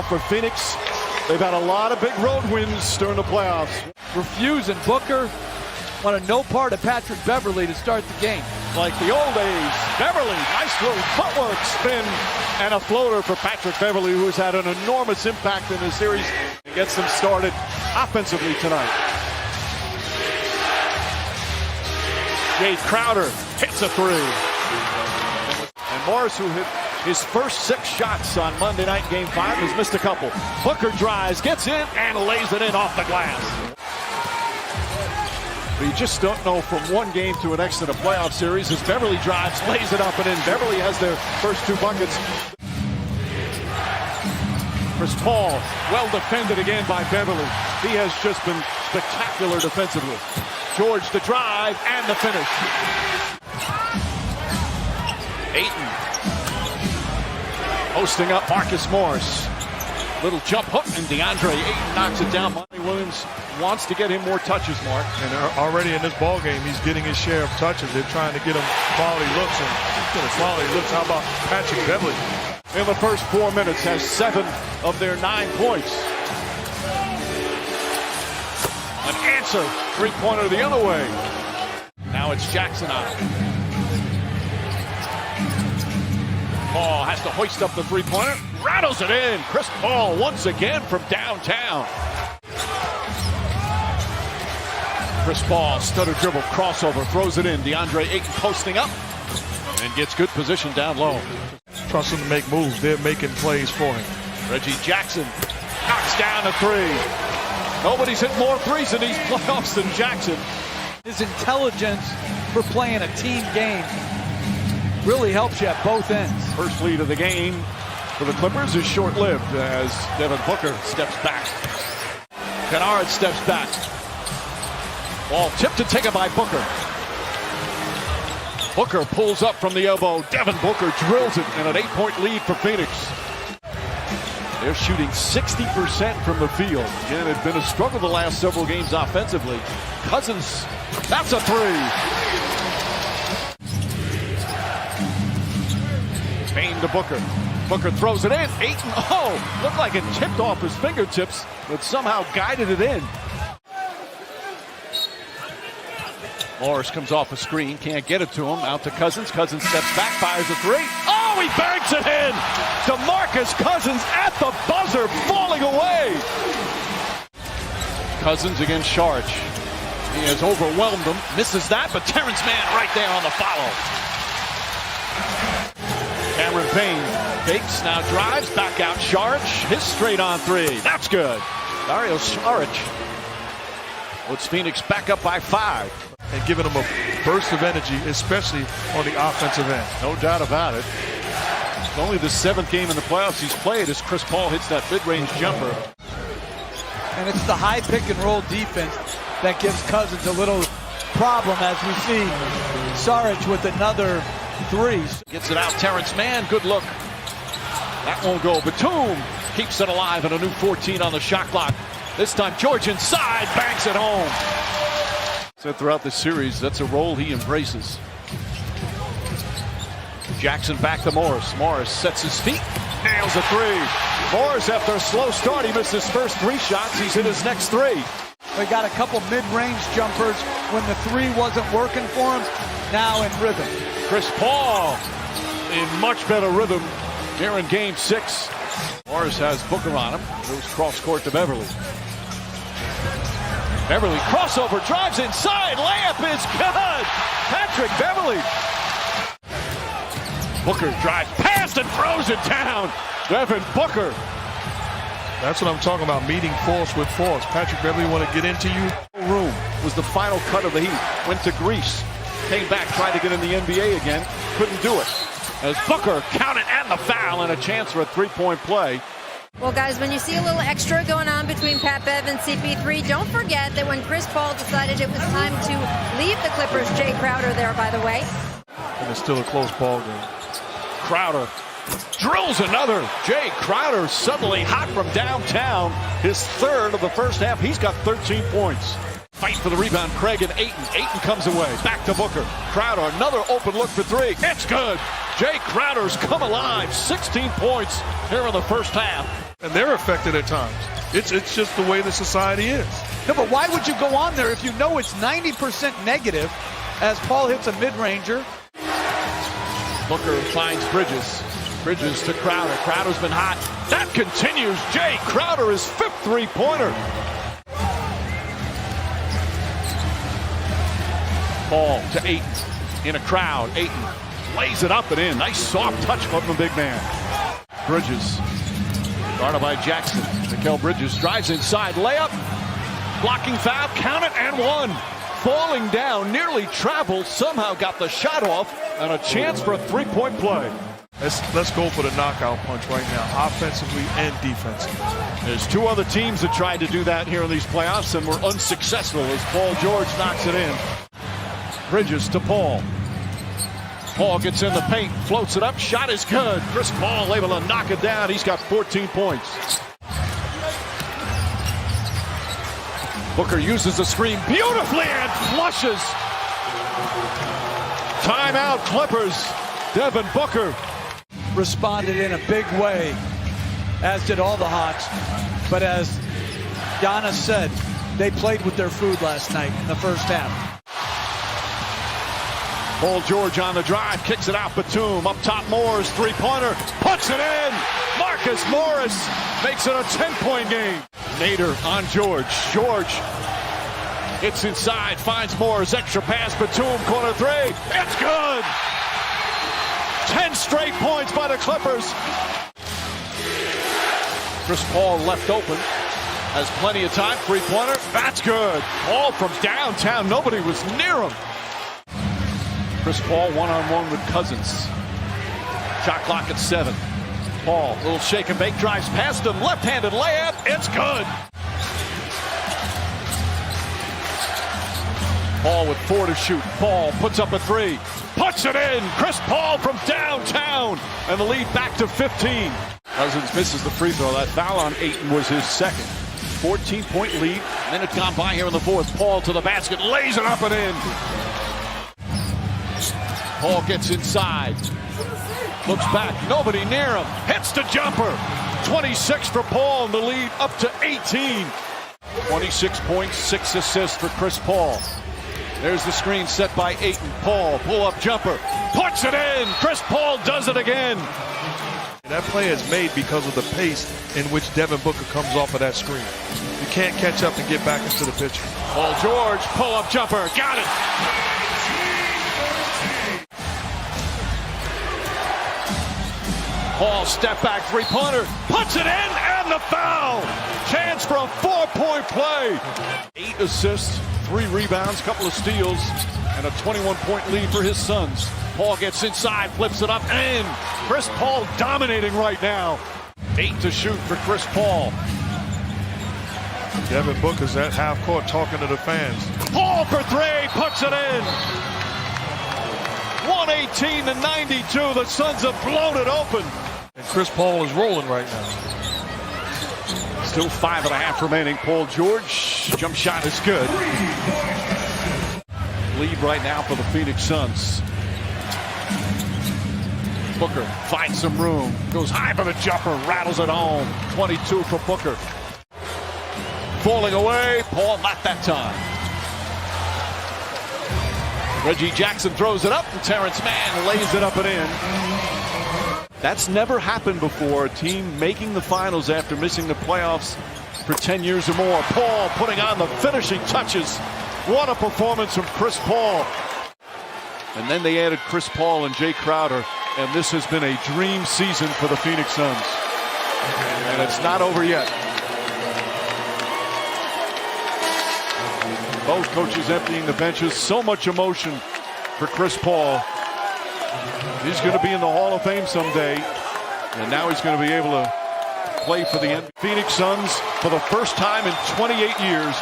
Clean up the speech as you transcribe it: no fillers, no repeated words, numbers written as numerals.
For Phoenix, they've had a lot of big road wins during the playoffs. Refuse and Booker wanted no part of Patrick Beverley to start the game. Like the old days, Beverley, nice little footwork spin and a floater for Patrick Beverley, who's had an enormous impact in this series. He gets them started offensively tonight. Jae Crowder hits a three. And Morris, who hit his first 6 shots on Monday night Game 5, has missed a couple. Booker drives, gets in, and lays it in off the glass. But you just don't know from one game to the next in a playoff series as Beverley drives, lays it up and in. Beverley has their first 2 buckets. Chris Paul, well defended again by Beverley. He has just been spectacular defensively. George the drive and the finish. Ayton posting up Marcus Morris. Little jump hook, and DeAndre Ayton knocks it down. Monty Williams wants to get him more touches, Mark. And already in this ball game, he's getting his share of touches. They're trying to get him quality looks. And quality looks, how about Patrick Beverley? In the first 4 minutes, has 7 of their 9 points. An answer, 3-pointer the other way. Now it's Jackson on it. Paul has to hoist up the 3-pointer, rattles it in. Chris Paul once again from downtown. Chris Paul, stutter dribble, crossover, throws it in. DeAndre Ayton posting up and gets good position down low. Trust him to make moves. They're making plays for him. Reggie Jackson knocks down a 3. Nobody's hit more threes in these playoffs than Jackson. His intelligence for playing a team game really helps you at both ends. First lead of the game for the Clippers is short-lived as Devin Booker steps back. Kennard steps back. Ball tipped and taken by Booker. Booker pulls up from the elbow. Devin Booker drills it in an 8-point lead for Phoenix. They're shooting 60% from the field. Again, it's been a struggle the last several games offensively. Cousins, that's a 3. Payne to Booker. Booker throws it in. Ayton, looked like it tipped off his fingertips, but somehow guided it in. Morris comes off a screen, can't get it to him. Out to Cousins. Cousins steps back, fires a 3. Oh, he banks it in! DeMarcus Cousins at the buzzer, falling away. Cousins against Sharge. He has overwhelmed him. Misses that, but Terrence Mann right there on the follow. Cameron Payne fakes, now drives, back out Sharge. His straight on 3. That's good. Dario Saric puts Phoenix back up by 5. And giving him a burst of energy, especially on the offensive end. No doubt about it. It's only the 7th game in the playoffs he's played as Chris Paul hits that mid-range jumper. And it's the high pick-and-roll defense that gives Cousins a little problem as we see Saric with another 3. Gets it out, Terrence Mann, good look. That won't go. Batum keeps it alive and a new 14 on the shot clock. This time George inside, banks it home. So throughout the series, that's a role he embraces. Jackson back to Morris. Morris sets his feet, nails a 3. Morris, after a slow start, he missed his first 3 shots. He's hit his next 3. We got a couple mid-range jumpers when the 3 wasn't working for him. Now in rhythm. Chris Paul in much better rhythm here in Game 6. Morris has Booker on him. Moves cross court to Beverley. Beverley crossover, drives inside, layup is good! Patrick Beverley. Booker drives past and throws it down. Devin Booker. That's what I'm talking about, meeting force with force. Patrick Beverley want to get into you. Room was the final cut of the Heat. Went to Greece. Came back, tried to get in the NBA again. Couldn't do it. As Booker counted and the foul and a chance for a 3-point play. Well, guys, when you see a little extra going on between Pat Bev and CP3, don't forget that when Chris Paul decided it was time to leave the Clippers, Jae Crowder there, by the way. And it's still a close ball game. Crowder drills another. Jae Crowder suddenly hot from downtown. His 3rd of the first half. He's got 13 points. Fight for the rebound, Craig and Ayton. Ayton comes away. Back to Booker. Crowder, another open look for 3. It's good. Jae Crowder's come alive. 16 points here in the first half. And they're affected at times. It's just the way the society is. No, but why would you go on there if you know it's 90% negative as Paul hits a mid-ranger? Booker finds Bridges. Bridges to Crowder. Crowder's been hot. That continues. Jae Crowder, his 5th three-pointer. Paul to Ayton. In a crowd. Ayton lays it up and in. Nice soft touch from the big man. Bridges. Guarded by Jackson. Mikal Bridges drives inside. Layup. Blocking foul. Count it and one. Falling down. Nearly traveled. Somehow got the shot off. And a chance for a three-point play. Let's go for the knockout punch right now, offensively and defensively. There's 2 other teams that tried to do that here in these playoffs and were unsuccessful as Paul George knocks it in. Bridges to Paul. Paul gets in the paint, floats it up, shot is good. Chris Paul able to knock it down. He's got 14 points. Booker uses the screen beautifully and flushes. Timeout Clippers. Devin Booker Responded in a big way, as did all the Hawks. But as Giannis said, they played with their food last night in the first half. Paul George on the drive, kicks it out. Batum up top. Morris three-pointer, puts it in. Marcus Morris makes it a 10-point game. Nader on George. George gets inside, finds Morris, extra pass. Batum corner three. It's good. 10 straight points by the Clippers. Chris Paul left open. Has plenty of time. Three-pointer. That's good. Paul from downtown. Nobody was near him. Chris Paul one-on-one with Cousins. Shot clock at 7. Paul, little shake and bake, drives past him. Left-handed layup. It's good. Paul with 4 to shoot. Paul puts up a 3. Puts it in. Chris Paul from downtown. And the lead back to 15. Cousins misses the free throw. That foul on Ayton was his 2nd. 14-point lead. Minute gone by here in the 4th. Paul to the basket. Lays it up and in. Paul gets inside. Looks back. Nobody near him. Hits the jumper. 26 for Paul. And the lead up to 18. 26 points, 6 assists for Chris Paul. There's the screen set by Ayton. Paul, pull-up jumper, puts it in. Chris Paul does it again. That play is made because of the pace in which Devin Booker comes off of that screen. You can't catch up and get back into the picture. Paul George, pull-up jumper, got it. Paul, step back, three-pointer, puts it in, and the foul. Chance for a 4-point play. 8 assists. 3 rebounds, couple of steals, and a 21-point lead for his Suns. Paul gets inside, flips it up, and in. Chris Paul dominating right now. 8 to shoot for Chris Paul. Devin Booker's at half court talking to the fans. Paul for 3, puts it in. 118-92, the Suns have blown it open. And Chris Paul is rolling right now. Still 5.5 remaining. Paul George, jump shot is good. Lead right now for the Phoenix Suns. Booker finds some room, goes high for the jumper, rattles it home. 22 for Booker. Falling away, Paul not that time. Reggie Jackson throws it up, and Terrence Mann lays it up and in. That's never happened before. A team making the finals after missing the playoffs for 10 years or more. Paul putting on the finishing touches. What a performance from Chris Paul. And then they added Chris Paul and Jae Crowder. And this has been a dream season for the Phoenix Suns. And it's not over yet. Both coaches emptying the benches. So much emotion for Chris Paul. He's going to be in the Hall of Fame someday, and now he's going to be able to play for the Phoenix Suns for the first time in 28 years.